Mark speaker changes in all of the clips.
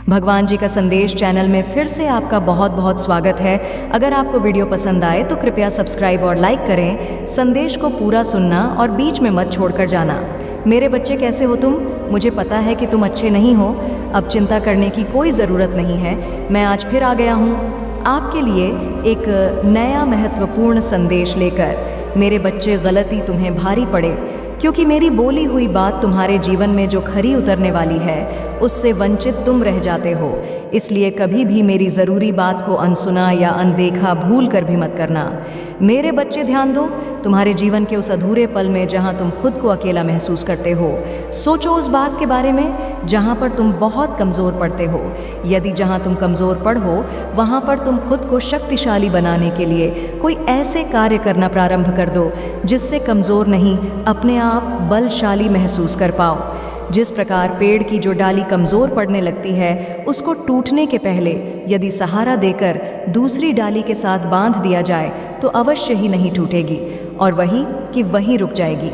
Speaker 1: भगवान जी का संदेश चैनल में फिर से आपका बहुत बहुत स्वागत है। अगर आपको वीडियो पसंद आए तो कृपया सब्सक्राइब और लाइक करें। संदेश को पूरा सुनना और बीच में मत छोड़कर जाना। मेरे बच्चे, कैसे हो तुम? मुझे पता है कि तुम अच्छे नहीं हो। अब चिंता करने की कोई ज़रूरत नहीं है। मैं आज फिर आ गया हूँ आपके लिए एक नया महत्वपूर्ण संदेश लेकर। मेरे बच्चे, गलती तुम्हें भारी पड़े क्योंकि मेरी बोली हुई बात तुम्हारे जीवन में जो खरी उतरने वाली है उससे वंचित तुम रह जाते हो। इसलिए कभी भी मेरी ज़रूरी बात को अनसुना या अनदेखा भूल कर भी मत करना। मेरे बच्चे, ध्यान दो। तुम्हारे जीवन के उस अधूरे पल में जहाँ तुम खुद को अकेला महसूस करते हो, सोचो उस बात के बारे में जहाँ पर तुम बहुत कमज़ोर पड़ते हो। यदि जहाँ तुम कमज़ोर पड़ो वहाँ पर तुम खुद को शक्तिशाली बनाने के लिए कोई ऐसे कार्य करना प्रारंभ कर दो जिससे कमज़ोर नहीं, अपने आप बलशाली महसूस कर पाओ। जिस प्रकार पेड़ की जो डाली कमज़ोर पड़ने लगती है, उसको टूटने के पहले यदि सहारा देकर दूसरी डाली के साथ बांध दिया जाए तो अवश्य ही नहीं टूटेगी और वहीं की वहीं रुक जाएगी।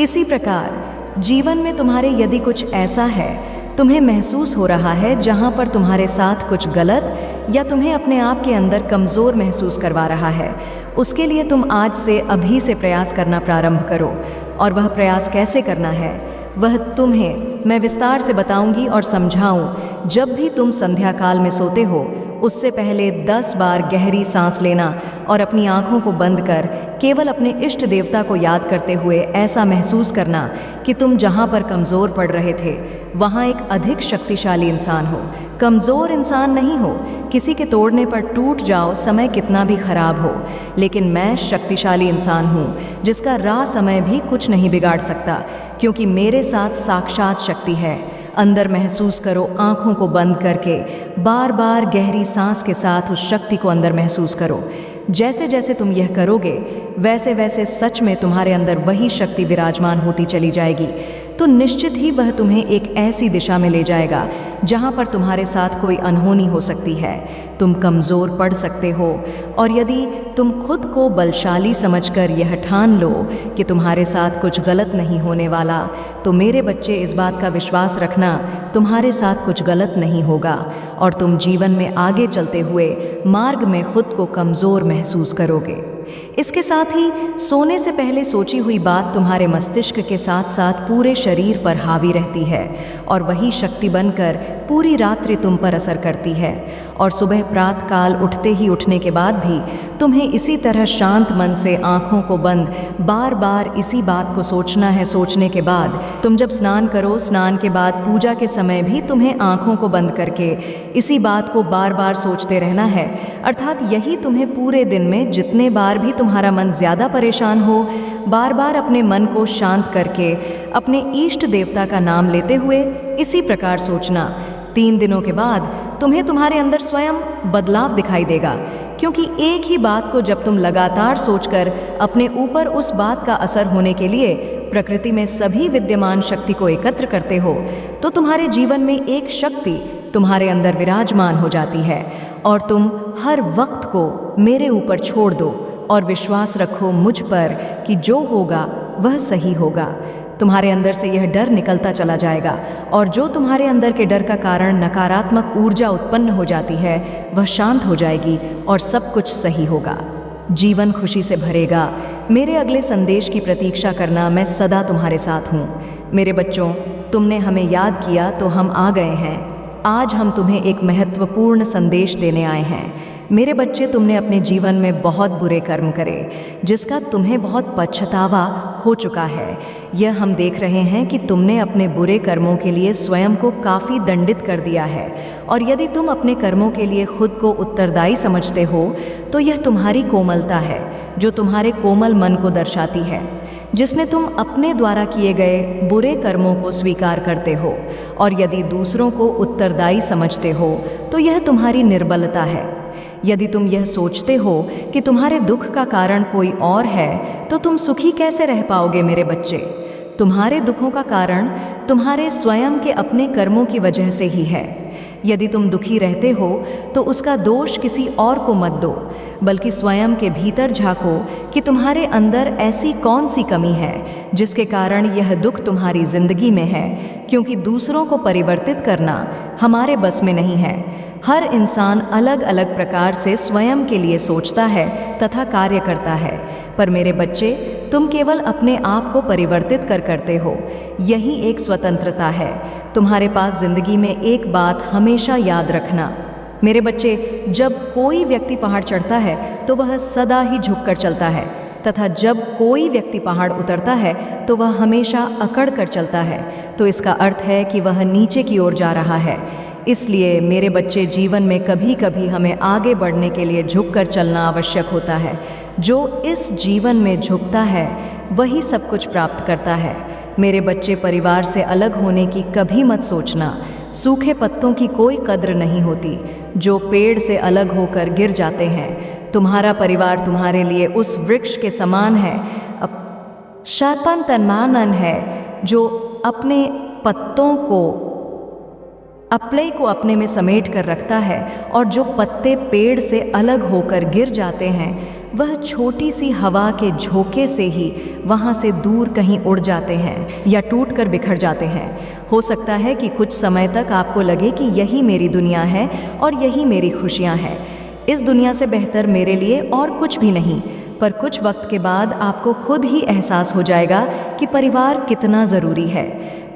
Speaker 1: इसी प्रकार जीवन में तुम्हारे यदि कुछ ऐसा है, तुम्हें महसूस हो रहा है जहाँ पर तुम्हारे साथ कुछ गलत या तुम्हें अपने आप के अंदर कमज़ोर महसूस करवा रहा है, उसके लिए तुम आज से अभी से प्रयास करना प्रारंभ करो। और वह प्रयास कैसे करना है वह तुम्हें मैं विस्तार से बताऊंगी और समझाऊं। जब भी तुम संध्या काल में सोते हो उससे पहले 10 बार गहरी सांस लेना और अपनी आँखों को बंद कर केवल अपने इष्ट देवता को याद करते हुए ऐसा महसूस करना कि तुम जहाँ पर कमज़ोर पड़ रहे थे वहाँ एक अधिक शक्तिशाली इंसान हो। कमज़ोर इंसान नहीं हो। किसी के तोड़ने पर टूट जाओ, समय कितना भी खराब हो, लेकिन मैं शक्तिशाली इंसान हूँ जिसका राह समय भी कुछ नहीं बिगाड़ सकता, क्योंकि मेरे साथ साक्षात शक्ति है। अंदर महसूस करो, आँखों को बंद करके बार बार गहरी सांस के साथ उस शक्ति को अंदर महसूस करो। जैसे जैसे तुम यह करोगे वैसे वैसे सच में तुम्हारे अंदर वही शक्ति विराजमान होती चली जाएगी। तो निश्चित ही वह तुम्हें एक ऐसी दिशा में ले जाएगा जहाँ पर तुम्हारे साथ कोई अनहोनी हो सकती है। तुम कमज़ोर पड़ सकते हो और यदि तुम खुद को बलशाली समझकर यह ठान लो कि तुम्हारे साथ कुछ गलत नहीं होने वाला, तो मेरे बच्चे, इस बात का विश्वास रखना, तुम्हारे साथ कुछ गलत नहीं होगा और तुम जीवन में आगे चलते हुए मार्ग में खुद को कमज़ोर महसूस करोगे। इसके साथ ही सोने से पहले सोची हुई बात तुम्हारे मस्तिष्क के साथ साथ पूरे शरीर पर हावी रहती है और वही शक्ति बनकर पूरी रात्रि तुम पर असर करती है। और सुबह प्रातःकाल उठने के बाद भी तुम्हें इसी तरह शांत मन से आँखों को बंद बार बार इसी बात को सोचना है। सोचने के बाद तुम जब स्नान करो, स्नान के बाद पूजा के समय भी तुम्हें आँखों को बंद करके इसी बात को बार बार सोचते रहना है। अर्थात यही तुम्हें पूरे दिन में जितने बार भी तुम्हारा मन ज़्यादा परेशान हो, बार बार अपने मन को शांत करके अपने इष्ट देवता का नाम लेते हुए इसी प्रकार सोचना। 3 दिनों के बाद तुम्हें तुम्हारे अंदर स्वयं बदलाव दिखाई देगा, क्योंकि एक ही बात को जब तुम लगातार सोचकर अपने ऊपर उस बात का असर होने के लिए प्रकृति में सभी विद्यमान शक्ति को एकत्र करते हो, तो तुम्हारे जीवन में एक शक्ति तुम्हारे अंदर विराजमान हो जाती है और तुम हर वक्त को मेरे ऊपर छोड़ दो और विश्वास रखो मुझ पर कि जो होगा वह सही होगा। तुम्हारे अंदर से यह डर निकलता चला जाएगा और जो तुम्हारे अंदर के डर का कारण नकारात्मक ऊर्जा उत्पन्न हो जाती है वह शांत हो जाएगी और सब कुछ सही होगा। जीवन खुशी से भरेगा। मेरे अगले संदेश की प्रतीक्षा करना। मैं सदा तुम्हारे साथ हूँ। मेरे बच्चों, तुमने हमें याद किया तो हम आ गए हैं। आज हम तुम्हें एक महत्वपूर्ण संदेश देने आए हैं। मेरे बच्चे, तुमने अपने जीवन में बहुत बुरे कर्म करे जिसका तुम्हें बहुत पछतावा हो चुका है। यह हम देख रहे हैं कि तुमने अपने बुरे कर्मों के लिए स्वयं को काफ़ी दंडित कर दिया है और यदि तुम अपने कर्मों के लिए खुद को उत्तरदायी समझते हो तो यह तुम्हारी कोमलता है जो तुम्हारे कोमल मन को दर्शाती है, जिसने तुम अपने द्वारा किए गए बुरे कर्मों को स्वीकार करते हो। और यदि दूसरों को उत्तरदायी समझते हो तो यह तुम्हारी निर्बलता है। यदि तुम यह सोचते हो कि तुम्हारे दुख का कारण कोई और है तो तुम सुखी कैसे रह पाओगे मेरे बच्चे? तुम्हारे दुखों का कारण तुम्हारे स्वयं के अपने कर्मों की वजह से ही है। यदि तुम दुखी रहते हो तो उसका दोष किसी और को मत दो, बल्कि स्वयं के भीतर झांको कि तुम्हारे अंदर ऐसी कौन सी कमी है जिसके कारण यह दुख तुम्हारी जिंदगी में है, क्योंकि दूसरों को परिवर्तित करना हमारे बस में नहीं है। हर इंसान अलग अलग प्रकार से स्वयं के लिए सोचता है तथा कार्य करता है, पर मेरे बच्चे, तुम केवल अपने आप को परिवर्तित करते हो। यही एक स्वतंत्रता है। तुम्हारे पास जिंदगी में एक बात हमेशा याद रखना मेरे बच्चे, जब कोई व्यक्ति पहाड़ चढ़ता है तो वह सदा ही झुककर चलता है, तथा जब कोई व्यक्ति पहाड़ उतरता है तो वह हमेशा अकड़ कर चलता है। तो इसका अर्थ है कि वह नीचे की ओर जा रहा है। इसलिए मेरे बच्चे, जीवन में कभी कभी हमें आगे बढ़ने के लिए झुककर चलना आवश्यक होता है। जो इस जीवन में झुकता है वही सब कुछ प्राप्त करता है। मेरे बच्चे, परिवार से अलग होने की कभी मत सोचना। सूखे पत्तों की कोई कद्र नहीं होती जो पेड़ से अलग होकर गिर जाते हैं। तुम्हारा परिवार तुम्हारे लिए उस वृक्ष के समान है, शातपन तन्मानन है, जो अपने पत्तों को अपने में समेट कर रखता है, और जो पत्ते पेड़ से अलग होकर गिर जाते हैं वह छोटी सी हवा के झोंके से ही वहाँ से दूर कहीं उड़ जाते हैं या टूट कर बिखर जाते हैं। हो सकता है कि कुछ समय तक आपको लगे कि यही मेरी दुनिया है और यही मेरी खुशियाँ हैं, इस दुनिया से बेहतर मेरे लिए और कुछ भी नहीं। पर कुछ वक्त के बाद आपको खुद ही एहसास हो जाएगा कि परिवार कितना ज़रूरी है।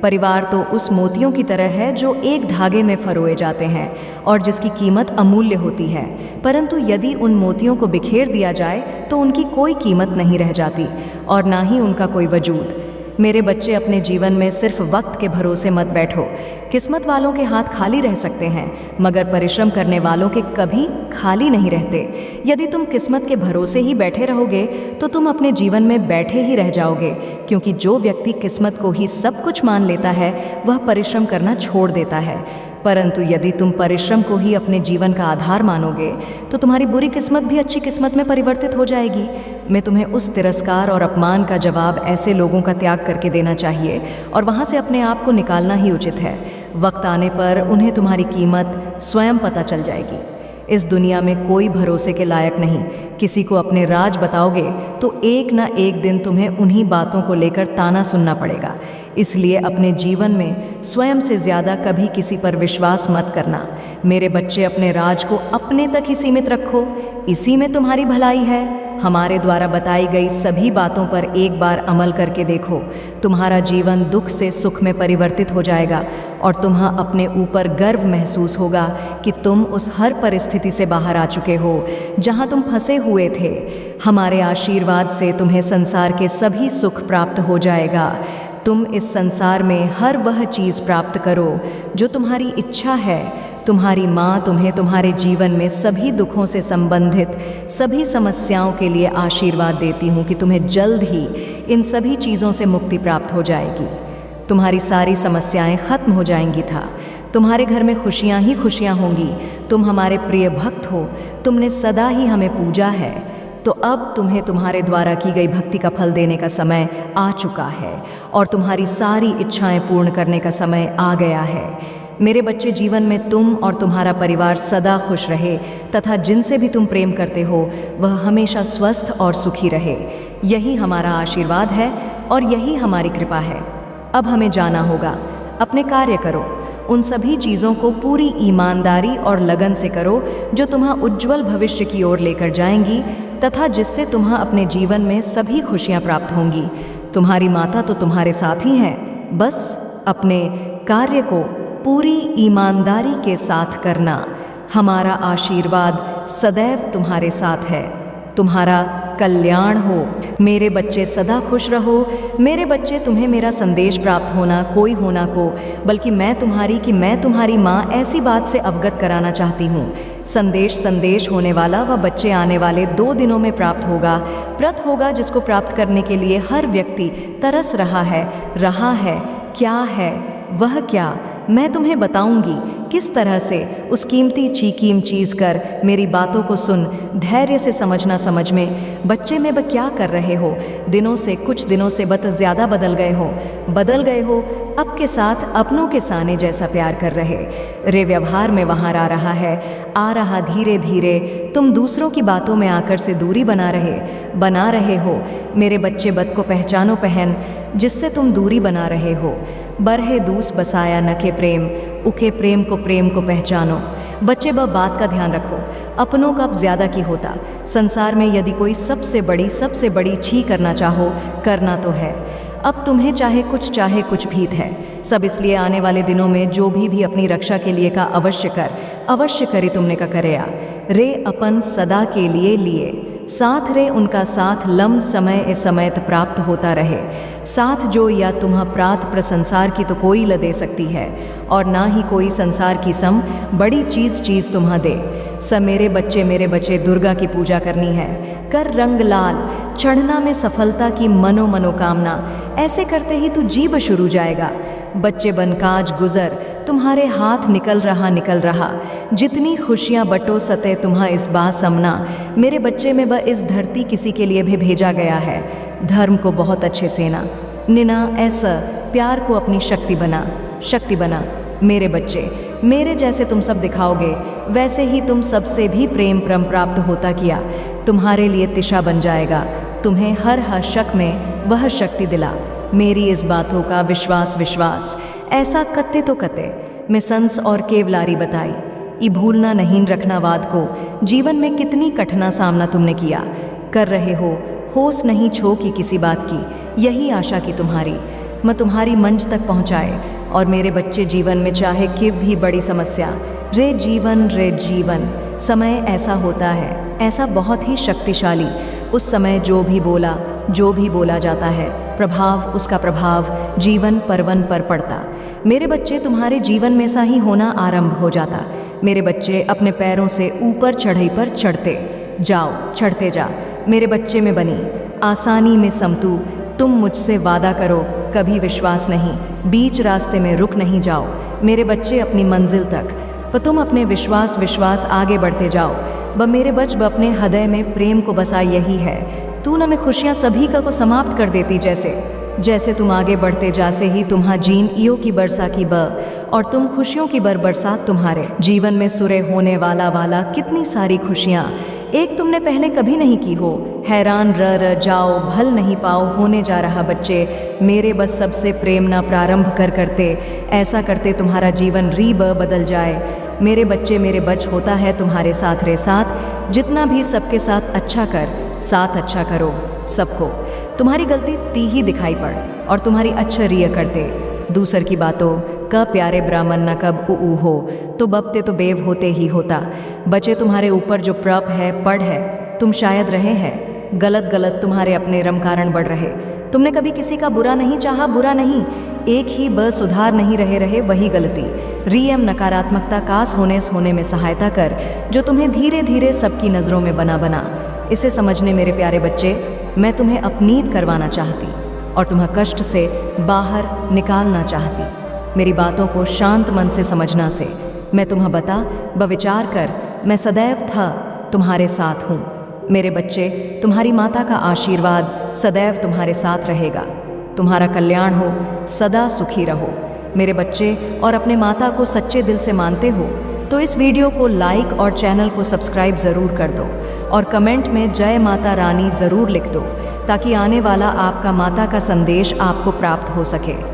Speaker 1: परिवार तो उस मोतियों की तरह है जो एक धागे में फरोए जाते हैं और जिसकी कीमत अमूल्य होती है, परंतु यदि उन मोतियों को बिखेर दिया जाए तो उनकी कोई कीमत नहीं रह जाती और ना ही उनका कोई वजूद। मेरे बच्चे, अपने जीवन में सिर्फ वक्त के भरोसे मत बैठो। किस्मत वालों के हाथ खाली रह सकते हैं, मगर परिश्रम करने वालों के कभी खाली नहीं रहते। यदि तुम किस्मत के भरोसे ही बैठे रहोगे तो तुम अपने जीवन में बैठे ही रह जाओगे, क्योंकि जो व्यक्ति किस्मत को ही सब कुछ मान लेता है वह परिश्रम करना छोड़ देता है। परंतु यदि तुम परिश्रम को ही अपने जीवन का आधार मानोगे तो तुम्हारी बुरी किस्मत भी अच्छी किस्मत में परिवर्तित हो जाएगी। मैं तुम्हें उस तिरस्कार और अपमान का जवाब ऐसे लोगों का त्याग करके देना चाहिए और वहाँ से अपने आप को निकालना ही उचित है। वक्त आने पर उन्हें तुम्हारी कीमत स्वयं पता चल जाएगी। इस दुनिया में कोई भरोसे के लायक नहीं। किसी को अपने राज बताओगे तो एक ना एक दिन तुम्हें उन्हीं बातों को लेकर ताना सुनना पड़ेगा। इसलिए अपने जीवन में स्वयं से ज़्यादा कभी किसी पर विश्वास मत करना। मेरे बच्चे, अपने राज को अपने तक ही सीमित रखो, इसी में तुम्हारी भलाई है। हमारे द्वारा बताई गई सभी बातों पर एक बार अमल करके देखो, तुम्हारा जीवन दुख से सुख में परिवर्तित हो जाएगा और तुम्हें अपने ऊपर गर्व महसूस होगा कि तुम उस हर परिस्थिति से बाहर आ चुके हो जहां तुम फंसे हुए थे। हमारे आशीर्वाद से तुम्हें संसार के सभी सुख प्राप्त हो जाएगा। तुम इस संसार में हर वह चीज़ प्राप्त करो जो तुम्हारी इच्छा है। तुम्हारी माँ तुम्हें तुम्हारे जीवन में सभी दुखों से संबंधित सभी समस्याओं के लिए आशीर्वाद देती हूँ कि तुम्हें जल्द ही इन सभी चीज़ों से मुक्ति प्राप्त हो जाएगी। तुम्हारी सारी समस्याएं खत्म हो जाएंगी था। तुम्हारे घर में खुशियाँ ही खुशियाँ होंगी। तुम हमारे प्रिय भक्त हो, तुमने सदा ही हमें पूजा है, तो अब तुम्हें तुम्हारे द्वारा की गई भक्ति का फल देने का समय आ चुका है और तुम्हारी सारी इच्छाएं पूर्ण करने का समय आ गया है। मेरे बच्चे, जीवन में तुम और तुम्हारा परिवार सदा खुश रहे तथा जिनसे भी तुम प्रेम करते हो वह हमेशा स्वस्थ और सुखी रहे। यही हमारा आशीर्वाद है और यही हमारी कृपा है। अब हमें जाना होगा। अपने कार्य करो, उन सभी चीज़ों को पूरी ईमानदारी और लगन से करो जो तुम्हें उज्जवल भविष्य की ओर लेकर जाएंगी तथा जिससे तुम्हें अपने जीवन में सभी खुशियाँ प्राप्त होंगी। तुम्हारी माता तो तुम्हारे साथ ही हैं, बस अपने कार्य को पूरी ईमानदारी के साथ करना। हमारा आशीर्वाद सदैव तुम्हारे साथ है। तुम्हारा कल्याण हो। मेरे बच्चे, सदा खुश रहो। मेरे बच्चे, तुम्हें मेरा संदेश प्राप्त होना कोई होना को, बल्कि मैं तुम्हारी माँ ऐसी बात से अवगत कराना चाहती हूँ। संदेश होने वाला व बच्चे आने वाले 2 दिनों में प्राप्त होगा। व्रत होगा जिसको प्राप्त करने के लिए हर व्यक्ति तरस रहा है। क्या है वह क्या? मैं तुम्हें बताऊंगी किस तरह से उस कीमती चीज़ कर मेरी बातों को सुन, धैर्य से समझना। समझ में बच्चे में ब क्या कर रहे हो? कुछ दिनों से बत ज़्यादा बदल गए हो। अब के साथ अपनों के साने जैसा प्यार कर रहे रे, व्यवहार में वहाँ आ रहा धीरे धीरे तुम दूसरों की बातों में आकर से दूरी बना रहे हो। मेरे बच्चे बत को पहचानो पहन, जिससे तुम दूरी बना रहे हो। बरहे दूस बसाया नखे प्रेम, उके प्रेम को पहचानो। बच्चे बात का ध्यान रखो, अपनों का अब ज़्यादा की होता। संसार में यदि कोई सबसे बड़ी छी करना चाहो, करना तो है। अब तुम्हें चाहे कुछ भीत है। सब इसलिए आने वाले दिनों में जो भी अपनी रक्षा के लिए का अवश्य करे तुमने का करया रे, अपन सदा के लिए साथ रे, उनका साथ लम समय समयत प्राप्त होता रहे। साथ जो या तुम्हा प्रात प्रसंसार की तो कोई ल दे सकती है, और ना ही कोई संसार की सम बड़ी चीज़ तुम्हा दे। मेरे बच्चे दुर्गा की पूजा करनी है। कर रंग लाल, चढ़ना में सफलता की मनोकामना। ऐसे करते ही तू जीव शुरू जाएगा। बच्चे बनकाज गुजर, तुम्हारे हाथ निकल रहा। जितनी खुशियाँ बटो सते तुम्हा इस बा समना। मेरे बच्चे में इस धरती किसी के लिए भी भेजा गया है। धर्म को बहुत अच्छे से ना निना, ऐसा प्यार को अपनी शक्ति बना। मेरे बच्चे, मेरे जैसे तुम सब दिखाओगे, वैसे ही तुम सबसे भी प्रेम प्राप्त होता किया। तुम्हारे लिए तिशा बन जाएगा। तुम्हें हर शक में वह शक्ति दिला। मेरी इस बातों का विश्वास ऐसा कते मैं संस और केवलारी बताई। ई भूलना नहीं रखना वाद को। जीवन में कितनी कठिना सामना तुमने किया, कर रहे हो। होश नहीं छो कि किसी बात की, यही आशा की तुम्हारी मैं तुम्हारी मंच तक पहुँचाए। और मेरे बच्चे, जीवन में चाहे किव भी बड़ी समस्या रे जीवन समय ऐसा होता है, ऐसा बहुत ही शक्तिशाली। उस समय जो भी बोला जाता है, उसका प्रभाव जीवन परवन पर पड़ता। मेरे बच्चे, तुम्हारे जीवन में सा ही होना आरंभ हो जाता। मेरे बच्चे, अपने पैरों से ऊपर चढ़ाई पर चढ़ते जा। मेरे बच्चे में बनी आसानी में समतू। तुम मुझसे वादा करो, कभी विश्वास नहीं, बीच रास्ते में रुक नहीं जाओ। मेरे बच्चे, अपनी मंजिल तक पर तुम अपने विश्वास आगे बढ़ते जाओ। मेरे बच अपने हृदय में प्रेम को बसा यही है। तू न में खुशियाँ सभी को समाप्त कर देती। जैसे तुम आगे बढ़ते जासे ही तुम्हा जीन इयो की बरसा की और तुम खुशियों की बरसात तुम्हारे जीवन में सुरे होने वाला कितनी सारी खुशियाँ एक तुमने पहले कभी नहीं की हो। हैरान र जाओ, भल नहीं पाओ होने जा रहा बच्चे। मेरे बस सबसे प्रेम ना प्रारंभ करते, ऐसा करते तुम्हारा जीवन बदल जाए। मेरे बच्चे, मेरे बच होता है तुम्हारे साथ रे साथ। जितना भी सबके साथ अच्छा करो सबको। तुम्हारी गलती ती ही दिखाई पड़, और तुम्हारी अच्छा रिय करते। दूसर की बातों क प्यारे ब्राह्मण न कब ऊ हो, तो बपते तो बेव होते ही होता। बचे, तुम्हारे ऊपर जो प्रप है पढ़ है, तुम शायद रहे हैं गलत तुम्हारे अपने रम कारण बढ़ रहे। तुमने कभी किसी का बुरा नहीं चाहा, बुरा नहीं, एक ही सुधार नहीं रहे वही गलती। रियम नकारात्मकता कास होने में सहायता कर, जो तुम्हें धीरे धीरे सबकी नज़रों में बना। इसे समझने मेरे प्यारे बच्चे, मैं तुम्हें अपनीत करवाना चाहती और तुम्हें कष्ट से बाहर निकालना चाहती। मेरी बातों को शांत मन से समझना से मैं तुम्हें बविचार कर, मैं सदैव तुम्हारे साथ हूँ। मेरे बच्चे, तुम्हारी माता का आशीर्वाद सदैव तुम्हारे साथ रहेगा। तुम्हारा कल्याण हो, सदा सुखी रहो। मेरे बच्चे, और अपने माता को सच्चे दिल से मानते हो तो इस वीडियो को लाइक और चैनल को सब्सक्राइब ज़रूर कर दो, और कमेंट में जय माता रानी ज़रूर लिख दो, ताकि आने वाला आपका माता का संदेश आपको प्राप्त हो सके।